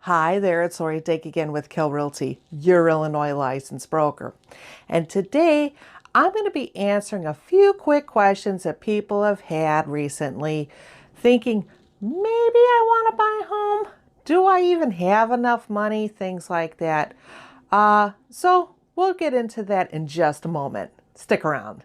Hi there, it's LDake again with Kale Realty, your Illinois licensed broker. And today I'm going to be answering a few quick questions that people have had recently, thinking maybe I want to buy a home. Do I even have enough money? Things like that. So we'll get into that in just a moment. Stick around.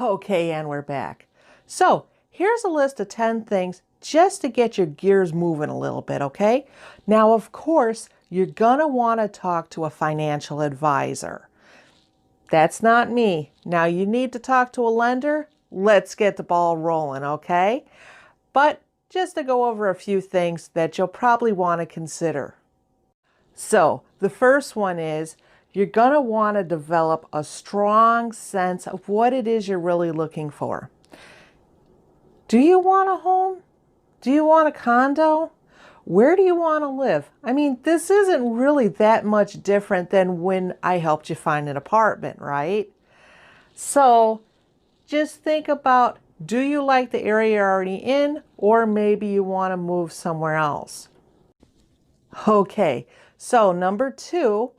Okay, and we're back. So here's a list of 10 things just to get your gears moving a little bit, okay? Now, of course, you're gonna wanna talk to a financial advisor. That's not me. Now, you need to talk to a lender. Let's get the ball rolling, okay? But just to go over a few things that you'll probably wanna consider. So the first one is you're going to want to develop a strong sense of what it is you're really looking for. Do you want a home? Do you want a condo? Where do you want to live? I mean, this isn't really that much different than when I helped you find an apartment, right? So just think about, do you like the area you're already in, or maybe you want to move somewhere else? Okay, so number 2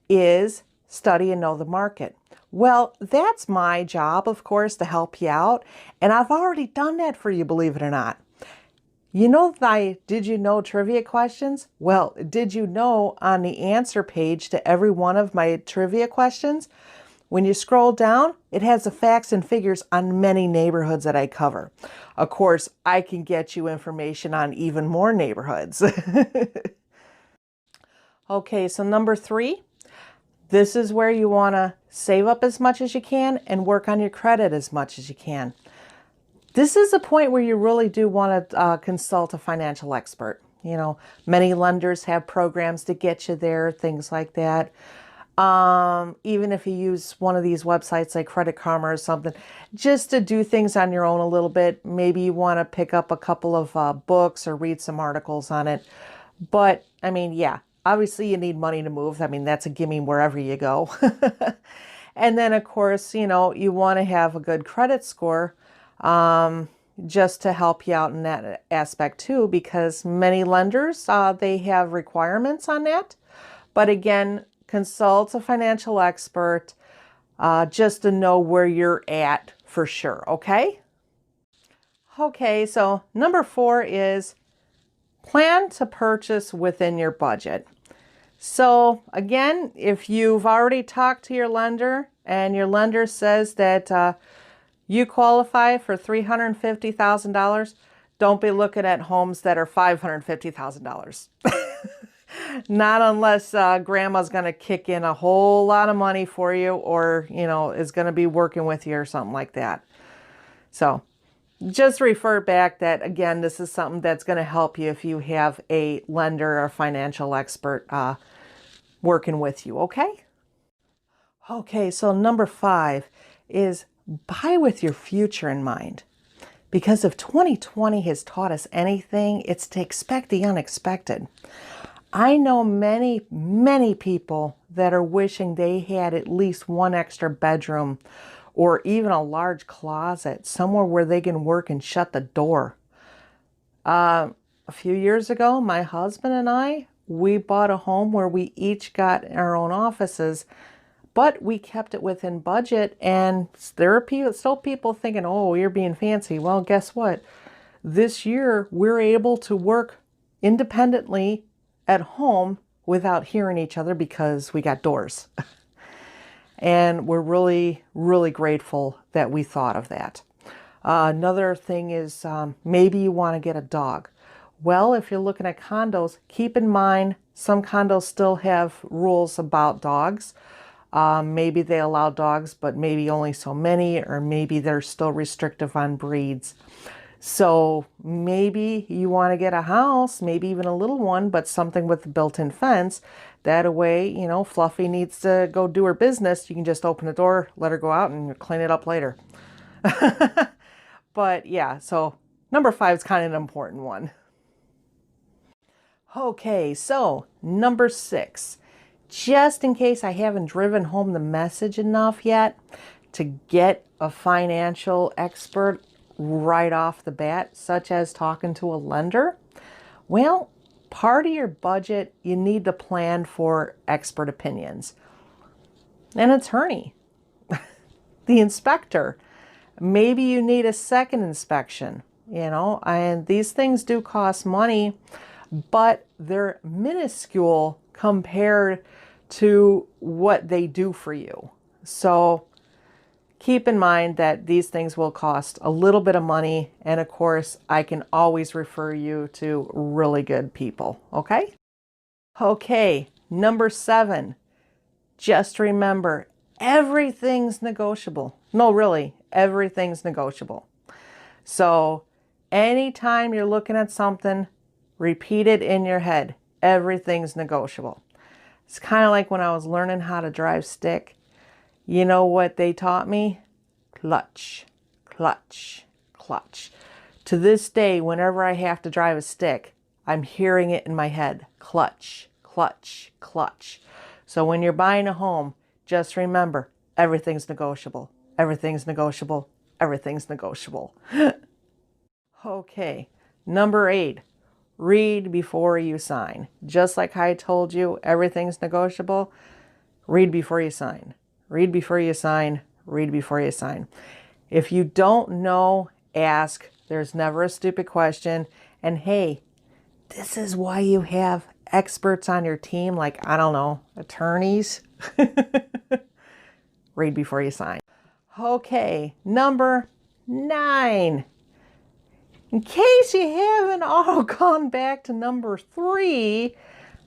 is study and know the market. Well, that's my job, of course, to help you out. And I've already done that for you, believe it or not. You know my did you know trivia questions? Well, did you know on the answer page to every one of my trivia questions, when you scroll down, it has the facts and figures on many neighborhoods that I cover. Of course, I can get you information on even more neighborhoods. Okay, so number 3, this is where you want to save up as much as you can and work on your credit as much as you can. This is a point where you really do want to consult a financial expert. You know, many lenders have programs to get you there, things like that. Even if you use one of these websites like Credit Karma or something, just to do things on your own a little bit. Maybe you want to pick up a couple of books or read some articles on it. But, I mean, yeah. Obviously, you need money to move. I mean, that's a gimme wherever you go. And then, of course, you know, you want to have a good credit score just to help you out in that aspect too, because many lenders, they have requirements on that. But again, consult a financial expert just to know where you're at for sure, okay? Okay, so number 4 is plan to purchase within your budget. So again, if you've already talked to your lender and your lender says that you qualify for $350,000, don't be looking at homes that are $550,000. Not unless grandma's going to kick in a whole lot of money for you, or, you know, is going to be working with you or something like that. So just refer back that, again, this is something that's going to help you if you have a lender or financial expert working with you, okay? Okay, so number 5 is buy with your future in mind. Because if 2020 has taught us anything, it's to expect the unexpected. I know many people that are wishing they had at least one extra bedroom or even a large closet, somewhere where they can work and shut the door. A few years ago, my husband and I, we bought a home where we each got our own offices, but we kept it within budget. And there are still people thinking, oh, you're being fancy. Well, guess what? This year, we're able to work independently at home without hearing each other because we got doors. And we're really, really grateful that we thought of that. Another thing is maybe you want to get a dog. Well, if you're looking at condos, keep in mind some condos still have rules about dogs. Maybe they allow dogs, but maybe only so many, or maybe they're still restrictive on breeds. So maybe you want to get a house, maybe even a little one, but something with a built-in fence. That way, you know, Fluffy needs to go do her business. You can just open the door, let her go out, and clean it up later. But yeah, so number 5 is kind of an important one. Okay, so number 6, just in case I haven't driven home the message enough yet, to get a financial expert right off the bat, such as talking to a lender, well, part of your budget, you need to plan for expert opinions. An attorney, the inspector. Maybe you need a second inspection, you know, and these things do cost money, but they're minuscule compared to what they do for you. So keep in mind that these things will cost a little bit of money. And of course, I can always refer you to really good people. Okay? Okay, number 7. Just remember, everything's negotiable. No, really, everything's negotiable. So anytime you're looking at something, repeat it in your head. Everything's negotiable. It's kind of like when I was learning how to drive stick. You know what they taught me? Clutch, clutch, clutch. To this day, whenever I have to drive a stick, I'm hearing it in my head. Clutch, clutch, clutch. So when you're buying a home, just remember, everything's negotiable. Everything's negotiable. Everything's negotiable. Okay, number 8. Read before you sign. Just like I told you, everything's negotiable. Read before you sign. Read before you sign. Read before you sign. If you don't know, ask. There's never a stupid question. And hey, this is why you have experts on your team, like, I don't know, attorneys. Read before you sign. Okay, number 9. In case you haven't all gone back to number 3,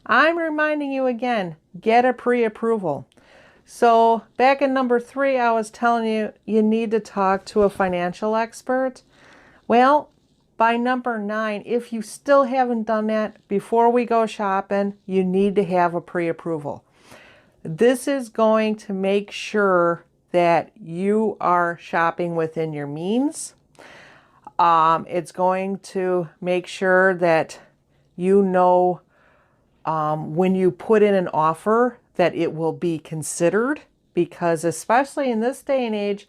I'm reminding you again, get a pre-approval. So back in number 3, I was telling you, you need to talk to a financial expert. Well, by number 9, if you still haven't done that, before we go shopping, you need to have a pre-approval. This is going to make sure that you are shopping within your means. It's going to make sure that you know when you put in an offer that it will be considered, because especially in this day and age,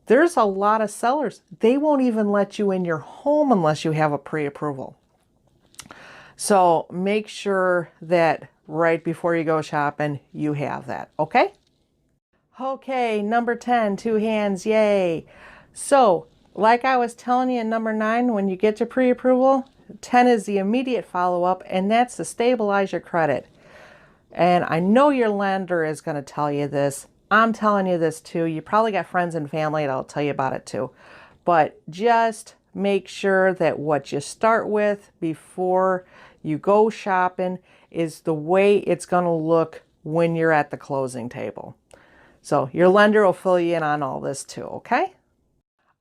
there's a lot of sellers. They won't even let you in your home unless you have a pre-approval. So make sure that right before you go shopping, you have that, okay? Okay, number 10, 2 hands, yay. So like I was telling you in number 9, when you get to pre-approval, 10 is the immediate follow-up, and that's to stabilize your credit. And I know your lender is going to tell you this. I'm telling you this too. You probably got friends and family that'll tell you about it too. But just make sure that what you start with before you go shopping is the way it's going to look when you're at the closing table. So your lender will fill you in on all this too, okay?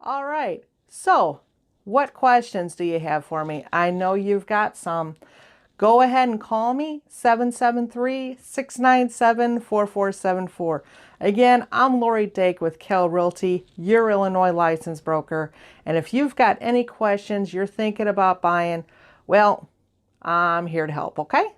All right, so what questions do you have for me? I know you've got some. Go ahead and call me, 773-697-4474. Again, I'm LDake with Kale Realty, your Illinois licensed broker. And if you've got any questions you're thinking about buying, well, I'm here to help, okay?